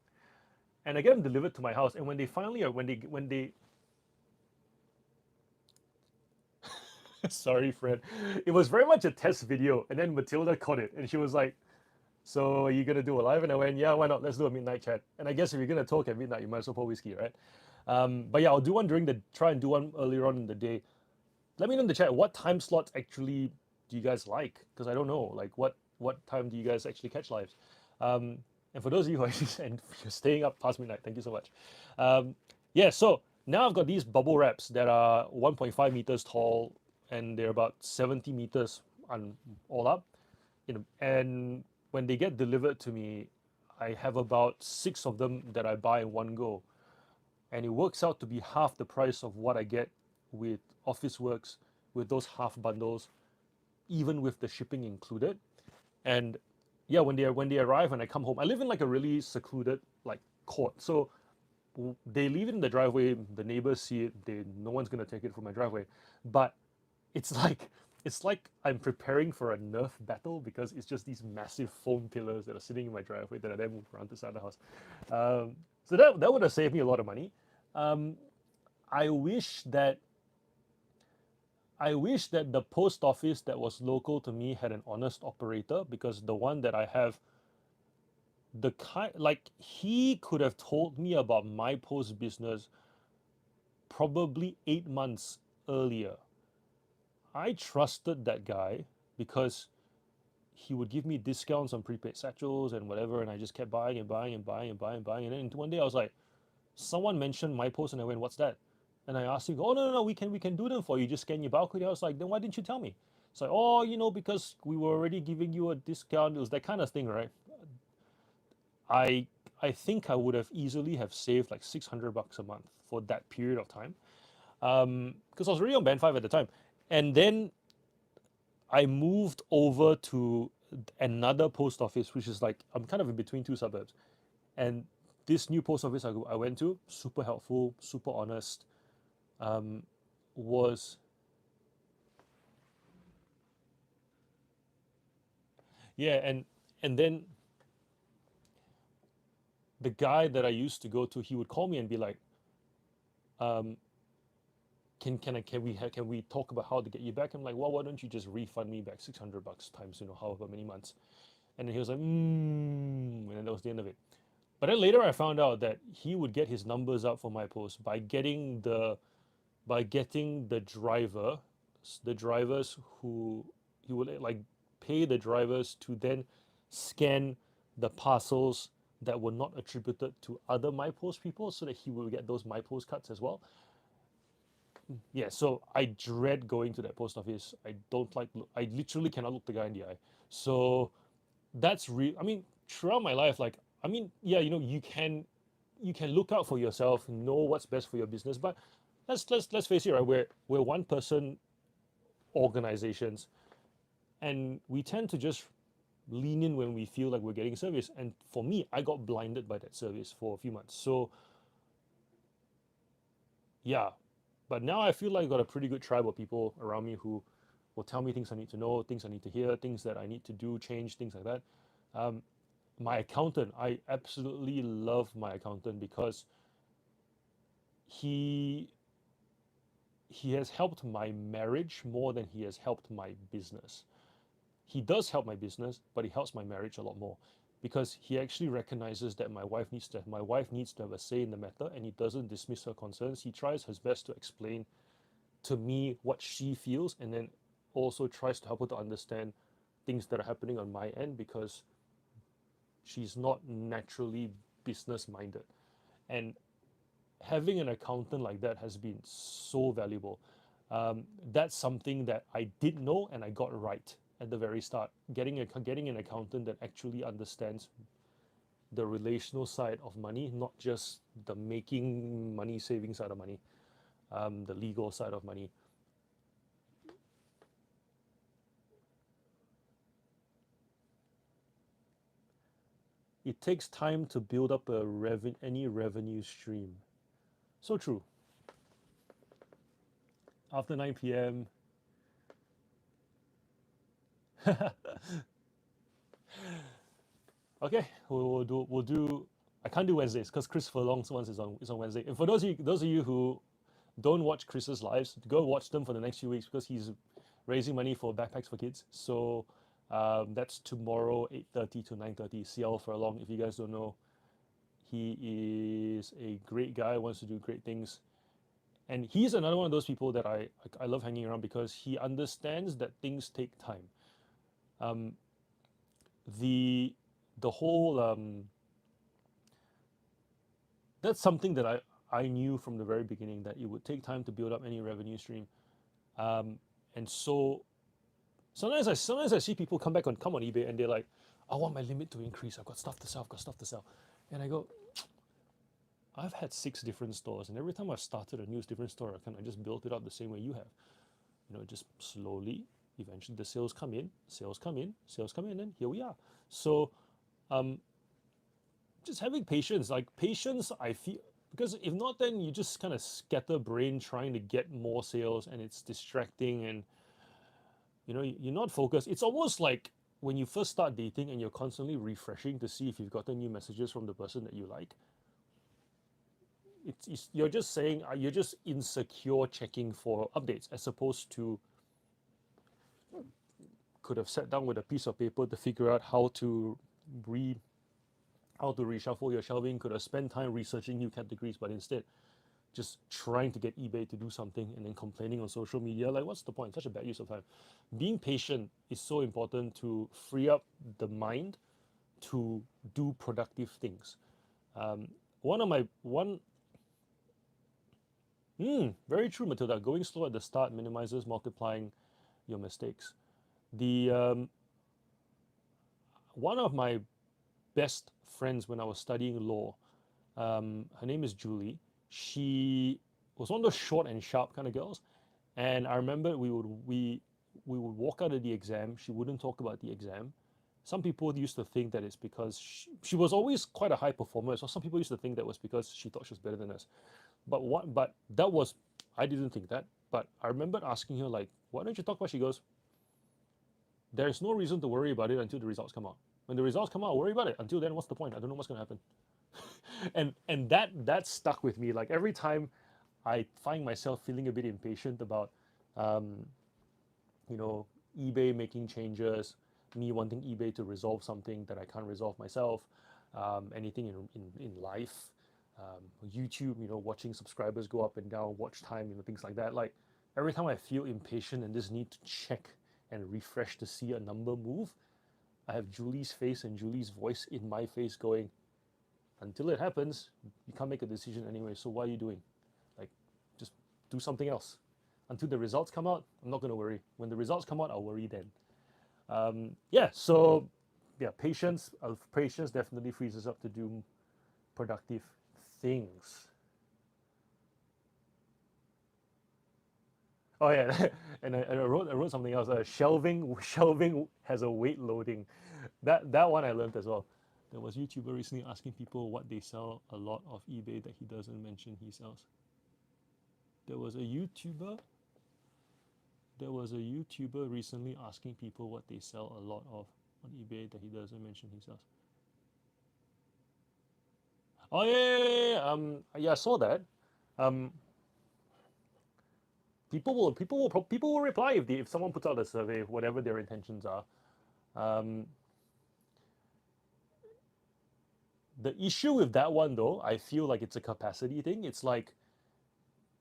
and I get them delivered to my house. And when they finally are, when they sorry, Fred, it was very much a test video, and then Matilda caught it, and she was like, "So are you gonna do a live?" And I went, "Yeah, why not? Let's do a midnight chat." And I guess if you're gonna talk at midnight, you might as well pour whiskey, right? But yeah, I'll do one try and do one earlier on in the day. Let me know in the chat what time slots actually do you guys like? Because I don't know, like what time do you guys actually catch lives? Um, and for those of you who are and you're staying up past midnight, thank you so much. Yeah, so now I've got these bubble wraps that are 1.5 meters tall and they're about 70 meters on all up. And when they get delivered to me, I have about 6 of them that I buy in one go, and it works out to be half the price of what I get with Officeworks with those half bundles, even with the shipping included. And yeah, when they arrive and I come home, I live in like a really secluded like court, so they leave it in the driveway. The neighbors see it. No one's gonna take it from my driveway, but it's like it's like I'm preparing for a Nerf battle because it's just these massive foam pillars that are sitting in my driveway that I then move around to the side of the house. So that would have saved me a lot of money. Um, I wish that I wish that the post office that was local to me had an honest operator, because the one that I have, the kind like he could have told me about my post business probably 8 months earlier. I trusted that guy because he would give me discounts on prepaid satchels and whatever, and I just kept buying and buying and buying and buying and buying. And then one day I was like, someone mentioned my post, and I went, "What's that?" And I asked him, "Oh, no, no, no, we can do them for you. Just scan your barcode." I was like, "Then why didn't you tell me?" It's like, "Oh, because we were already giving you a discount." It was that kind of thing, right? I I think I would have easily have saved like $600 a month for that period of time, because I was already on band 5 at the time. And then I moved over to another post office, which is like I'm kind of in between two suburbs, and this new post office I went to, super helpful, super honest, was yeah, and then the guy that I used to go to, he would call me and be like, um, can we talk about how to get you back? I'm like, well, why don't you just refund me back $600 times however many months? And then he was like, and then that was the end of it. But then later I found out that he would get his numbers up for my post by getting the drivers who he would like pay the drivers to then scan the parcels that were not attributed to other MyPost people so that he will get those MyPost cuts as well. Yeah, so I dread going to that post office. I don't like, I literally cannot look the guy in the eye. So that's real. I mean, throughout my life, like, I mean, yeah, you can look out for yourself, know what's best for your business, but let's face it, right? We're one person organizations, and we tend to just lean in when we feel like we're getting service. And for me, I got blinded by that service for a few months. So yeah, but now I feel like I got a pretty good tribe of people around me who will tell me things I need to know, things I need to hear, things that I need to do, change, things like that. Um, my accountant, I absolutely love my accountant because he he has helped my marriage more than he has helped my business. He does help my business, but he helps my marriage a lot more because he actually recognizes that my wife needs to have a say in the matter, and he doesn't dismiss her concerns. He tries his best to explain to me what she feels, and then also tries to help her to understand things that are happening on my end because she's not naturally business minded. And having an accountant like that has been so valuable. That's something that I did know and I got right at the very start. Getting an accountant that actually understands the relational side of money, not just the making money, saving side of money, the legal side of money. It takes time to build up any revenue stream. So true. After 9 p.m. Okay, we'll do. I can't do Wednesdays because Christopher Long's ones is on Wednesday. And for those of you who don't watch Chris's lives, go watch them for the next few weeks because he's raising money for backpacks for kids. So that's tomorrow, 8:30 to 9:30. CL Furlong. If you guys don't know, he is a great guy. Wants to do great things, and he's another one of those people that I love hanging around because he understands that things take time. Um, the the whole that's something that I knew from the very beginning that it would take time to build up any revenue stream. And so sometimes I see people come on eBay and they're like, I want my limit to increase. I've got stuff to sell. I've got stuff to sell. And I go, I've had 6 different stores, and every time I've started a new different store, I just built it up the same way you have. Just slowly, eventually the sales come in, sales come in, sales come in, and here we are. So um, just having patience, like patience, I feel because if not, then you just kind of scatter brain trying to get more sales, and it's distracting, and you're not focused. It's almost like when you first start dating and you're constantly refreshing to see if you've gotten new messages from the person that you like. You're just saying you're just insecure checking for updates as opposed to could have sat down with a piece of paper to figure out re how to reshuffle your shelving, could have spent time researching new categories, but instead just trying to get eBay to do something and then complaining on social media. Like, what's the point? Such a bad use of time. Being patient is so important to free up the mind to do productive things. Um, one of my one Very true, Matilda. Going slow at the start minimizes multiplying your mistakes. The One of my best friends when I was studying law, her name is Julie. She was one of those short and sharp kind of girls, and I remember we would walk out of the exam. She wouldn't talk about the exam, some people used to think that it's because she was always quite a high performer. So some people used to think that was because she thought she was better than us. But that was, I didn't think that. But I remembered asking her like, why don't you talk about? She goes, there's no reason to worry about it until the results come out. When the results come out, worry about it. Until then, what's the point? I don't know what's gonna happen. And that stuck with me. Like every time I find myself feeling a bit impatient about, um, you know, eBay making changes, me wanting eBay to resolve something that I can't resolve myself, anything in life, YouTube, watching subscribers go up and down, watch time, things like that. Like every time I feel impatient and just need to check and refresh to see a number move, I have Julie's face and Julie's voice in my face going, until it happens, you can't make a decision anyway. So what are you doing? Like, just do something else. Until the results come out, I'm not going to worry. When the results come out, I'll worry then. Yeah, so yeah, patience definitely frees us up to do productive things. Oh yeah, and I wrote something else. Shelving has a weight loading. That one I learned as well. There was a YouTuber recently asking people what they sell a lot of eBay that he doesn't mention he sells. There was a YouTuber. There was a YouTuber recently asking people what they sell a lot of on eBay that he doesn't mention he sells. Oh yeah. I saw that. Um, people will reply if someone puts out a survey, whatever their intentions are. Um, the issue with that one though, I feel like it's a capacity thing. It's like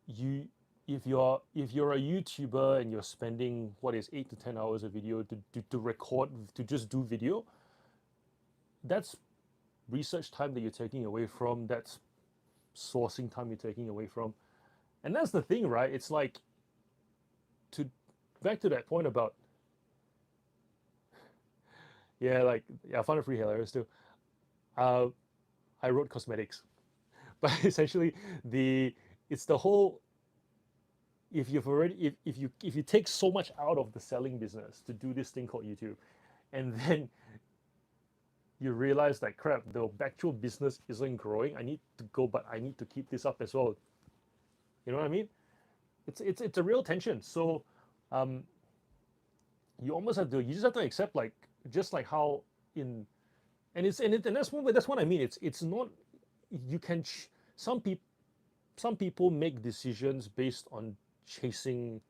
you if you're a YouTuber and you're spending what is 8 to 10 hours a video to record to just do video, that's research time that you're taking away from. That's sourcing time you're taking away from. And that's the thing, right? It's like to back to that point about yeah, like yeah, I found it pretty hilarious too. Uh, I wrote cosmetics, but essentially the it's the whole if you take so much out of the selling business to do this thing called YouTube, and then you realize that crap, the actual business isn't growing. I need to go, but I need to keep this up as well. You know what I mean? It's a real tension. So um, you just have to accept like just like how in and that's what I mean. It's not you can some people some people make decisions based on chasing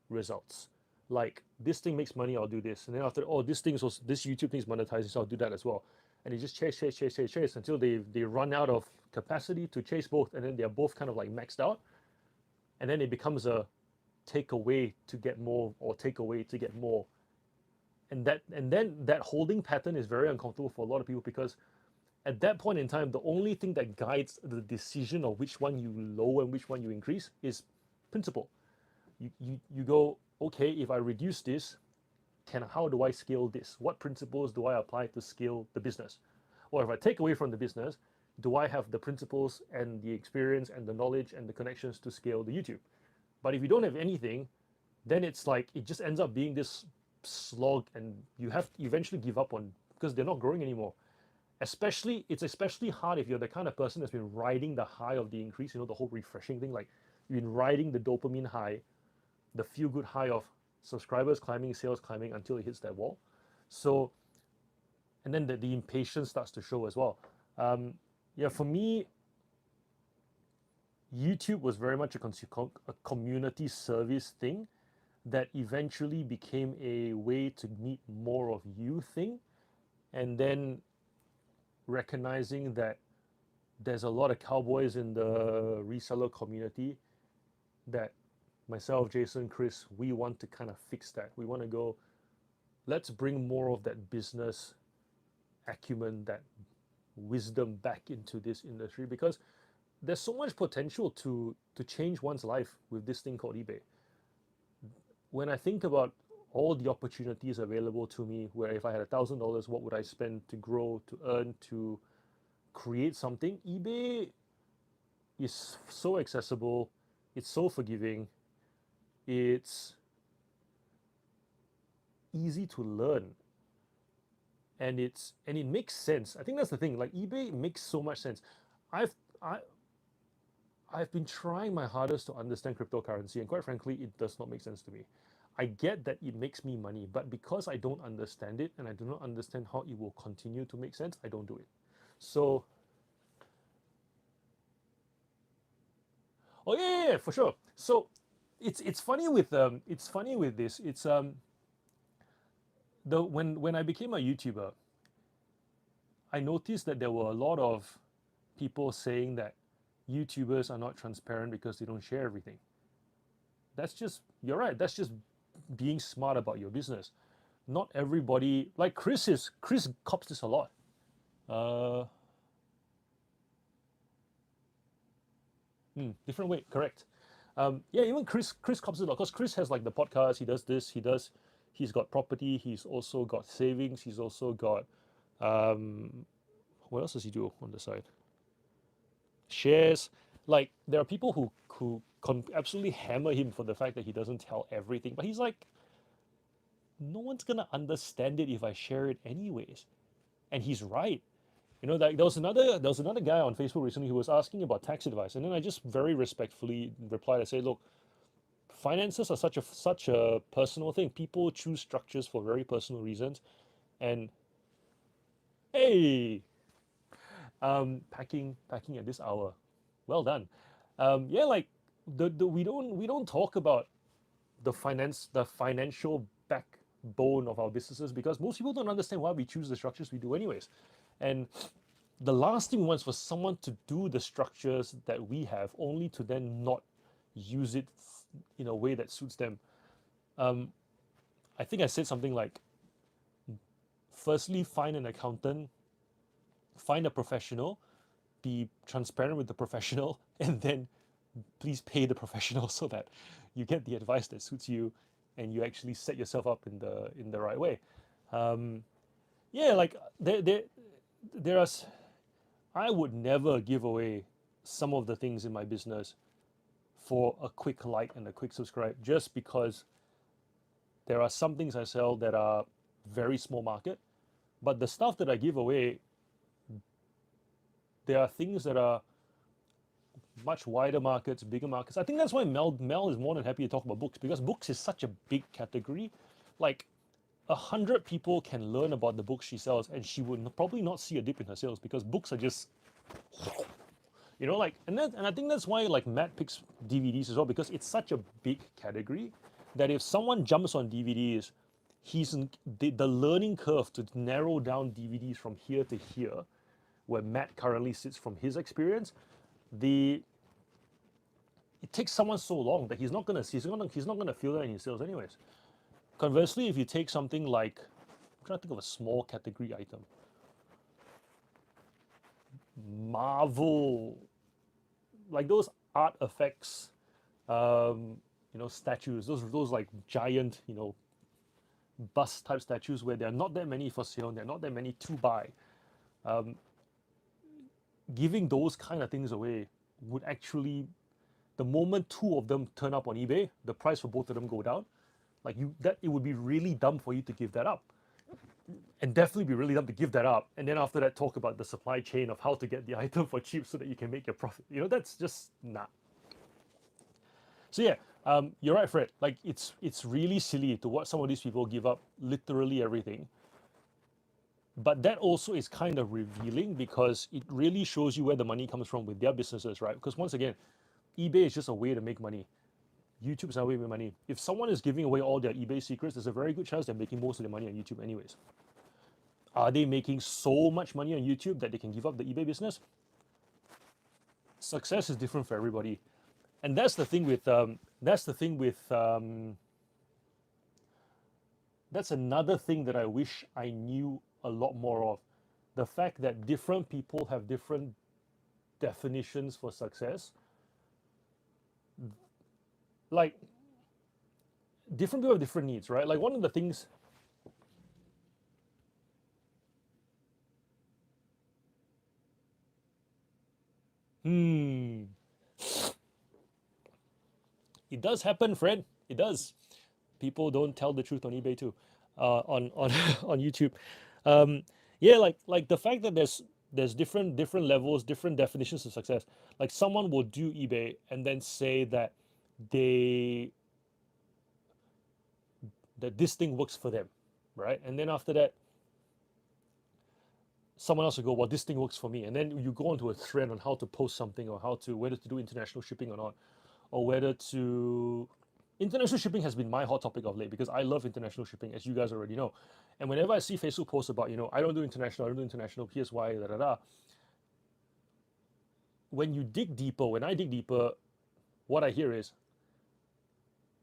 results. Like this thing makes money, I'll do this, and then after this YouTube thing's monetizing, so I'll do that as well. And they just chase until they run out of capacity to chase both, and then they're both kind of like maxed out, and then it becomes a take away to get more or take away to get more, and then that holding pattern is very uncomfortable for a lot of people because at that point in time, the only thing that guides the decision of which one you lower and which one you increase is principle. You go, okay, if I reduce this, how do I scale this? What principles do I apply to scale the business? Or if I take away from the business, do I have the principles and the experience and the knowledge and the connections to scale the YouTube? But if you don't have anything, then it's like it just ends up being this slog, and you have to eventually give up on because they're not growing anymore. It's especially hard if you're the kind of person that's been riding the high of the increase, the whole refreshing thing. Like you've been riding the dopamine high, the feel good high of subscribers climbing, sales climbing until it hits that wall. So, and then the impatience starts to show as well. Yeah, for me, YouTube was very much a community service thing that eventually became a way to meet more of you thing. And then recognizing that there's a lot of cowboys in the reseller community that myself, Jason, Chris, we want to kind of fix that. We want to go, let's bring more of that business acumen, that wisdom back into this industry because there's so much potential to change one's life with this thing called eBay. When I think about all the opportunities available to me, where if I had $1,000, what would I spend to grow, to earn, to create something? eBay is so accessible, it's so forgiving, it's easy to learn, and it makes sense. I think that's the thing. Like eBay makes so much sense. I've I I've been trying my hardest to understand cryptocurrency, and quite frankly, it does not make sense to me. I get that it makes me money, but because I don't understand it and I do not understand how it will continue to make sense, I don't do it. So, oh yeah, yeah, yeah, for sure. So, it's funny with this. It's the when I became a YouTuber, I noticed that there were a lot of people saying that YouTubers are not transparent because they don't share everything. That's just, you're right. That's just being smart about your business. Not everybody, like Chris cops this a lot. Uh, Different way, correct. Yeah, even Chris cops it a lot because Chris has like the podcast. He does this. He's got property. He's also got savings. He's also got um, what else does he do on the side? Shares. Like there are people who absolutely hammer him for the fact that he doesn't tell everything, but he's like, no one's gonna understand it if I share it anyways. And he's right. You know, like there was another guy on Facebook recently who was asking about tax advice, and then I just very respectfully replied. I say, look, finances are such a personal thing. People choose structures for very personal reasons, and hey, packing at this hour, well done. Yeah, like the we don't talk about the financial backbone of our businesses because most people don't understand why we choose the structures we do anyways. And the last thing we want is for someone to do the structures that we have only to then not use it in a way that suits them. I think I said something like, firstly, find an accountant, find a professional, be transparent with the professional, and then please pay the professional so that you get the advice that suits you and you actually set yourself up in the right way. Yeah, like there are. I would never give away some of the things in my business for a quick like and a quick subscribe just because there are some things I sell that are very small market, but the stuff that I give away, there are things that are much wider markets, bigger markets. I think that's why Mel is more than happy to talk about books because books is such a big category. Like 100 people can learn about the books she sells, and she would probably not see a dip in her sales because books are just, like, and I think that's why like Matt picks DVDs as well because it's such a big category that if someone jumps on DVDs, the learning curve to narrow down DVDs from here to here, where Matt currently sits from his experience, the it takes someone so long that he's not gonna feel that in his sales anyways. Conversely, if you take something like, I'm trying to think of a small category item, Marvel, like those art effects, statues, those like giant, bust type statues where there are not that many for sale, there are not that many to buy. Giving those kind of things away would actually, the moment two of them turn up on eBay, the price for both of them go down. Like it would be really dumb for you to give that up, and definitely be really dumb to give that up. And then after that, talk about the supply chain of how to get the item for cheap so that you can make your profit. That's just nah. So yeah, you're right, Fred. Like it's really silly to watch some of these people give up literally everything. But that also is kind of revealing because it really shows you where the money comes from with their businesses, right? Because once again, eBay is just a way to make money. YouTube is a way to make money. If someone is giving away all their eBay secrets, there's a very good chance they're making most of their money on YouTube anyways. Are they making so much money on YouTube that they can give up the eBay business? Success is different for everybody, and that's another thing that I wish I knew a lot more of. The fact that different people have different definitions for success. Like different people have different needs, right? Like one of the things. Hmm. It does happen, Fred. It does. People don't tell the truth on eBay too, on on YouTube. um, yeah, like the fact that there's different levels, different definitions of success. Like someone will do eBay and then say that they that this thing works for them, right? And then after that, someone else will go, well, this thing works for me. And then you go onto a thread on how to post something or how to whether to do international shipping or not, or whether to international shipping has been my hot topic of late because I love international shipping, as you guys already know. And whenever I see Facebook posts about, I don't do international, I don't do international, here's why, da da da. When you dig deeper, when I dig deeper, what I hear is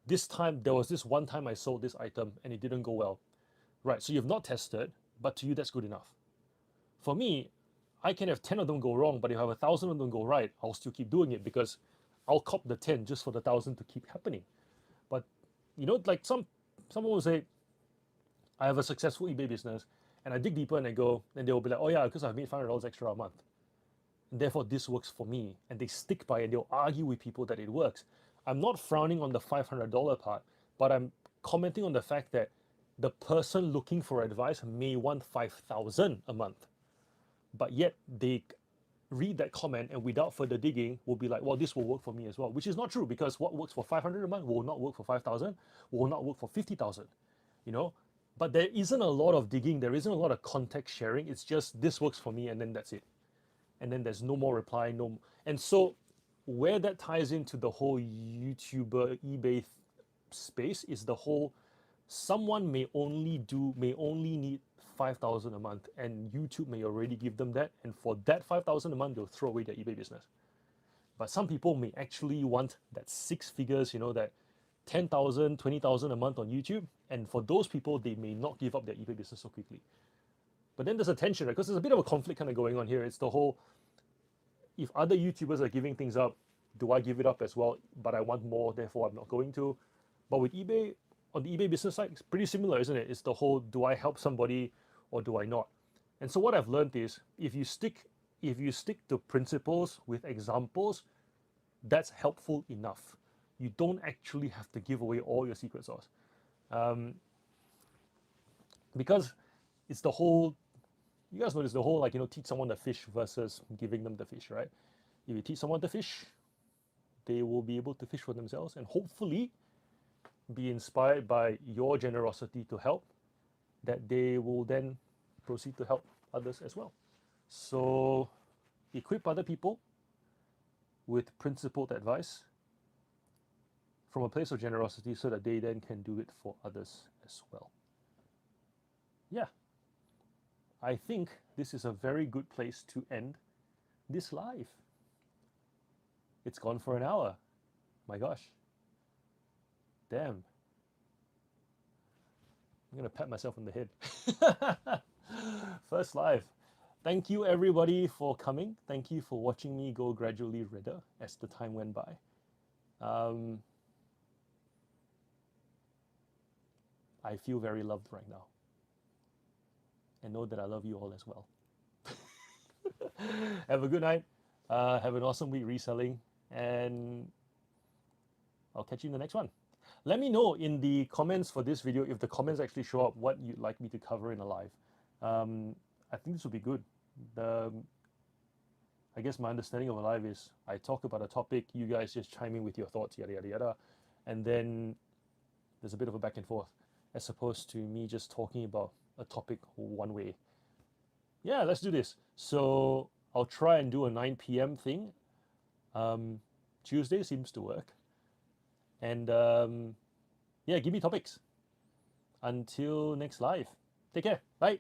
this time there was this one time I sold this item and it didn't go well. Right. So you've not tested, but to you that's good enough. For me, I can have 10 of them go wrong, but if I have 1,000 of them go right, I'll still keep doing it because I'll cop the 10 just for the 1,000 to keep happening. But like someone will say, I have a successful eBay business, and I dig deeper and I go, and they will be like, oh yeah, because I've made $500 extra a month. And therefore this works for me. And they stick by it and they'll argue with people that it works. I'm not frowning on the $500 part, but I'm commenting on the fact that the person looking for advice may want 5,000 a month. But yet they read that comment and without further digging will be like, well, this will work for me as well, which is not true because what works for 500 a month will not work for 5,000, will not work for 50,000, you know. But there isn't a lot of digging, there isn't a lot of context sharing. It's just this works for me and then that's it. And then there's no more reply, no. And so where that ties into the whole YouTuber eBay space is the whole someone may only need 5,000 a month and YouTube may already give them that, and for that 5,000 a month they'll throw away their eBay business. But some people may actually want that six figures, that 10,000, 20,000 a month on YouTube, and for those people they may not give up their eBay business so quickly. But then there's a tension, right? Because there's a bit of a conflict kind of going on here. It's the whole, if other YouTubers are giving things up, do I give it up as well? But I want more, therefore I'm not going to. But with eBay, on the eBay business side, it's pretty similar, isn't it? It's the whole, do I help somebody or do I not? And so what I've learned is if you stick to principles with examples, that's helpful enough. You don't actually have to give away all your secret sauce. Because it's the whole, you guys notice the whole, like, teach someone the fish versus giving them the fish, right? If you teach someone the fish, they will be able to fish for themselves and hopefully be inspired by your generosity to help, that they will then proceed to help others as well. So equip other people with principled advice from a place of generosity so that they then can do it for others as well. Yeah, I think this is a very good place to end this live. It's gone for an hour. My gosh. Damn. I'm going to pat myself on the head. First live. Thank you everybody for coming. Thank you for watching me go gradually redder as the time went by. I feel very loved right now. And know that I love you all as well. Have a good night. Have an awesome week reselling. And I'll catch you in the next one. Let me know in the comments for this video, if the comments actually show up, what you'd like me to cover in a live. I think this would be good. I guess my understanding of a live is I talk about a topic, you guys just chime in with your thoughts, yada, yada, yada. And then there's a bit of a back and forth, as opposed to me just talking about a topic one way. Yeah, let's do this. So I'll try and do a 9 p.m. thing. Tuesday seems to work. And yeah, give me topics. Until next live. Take care. Bye.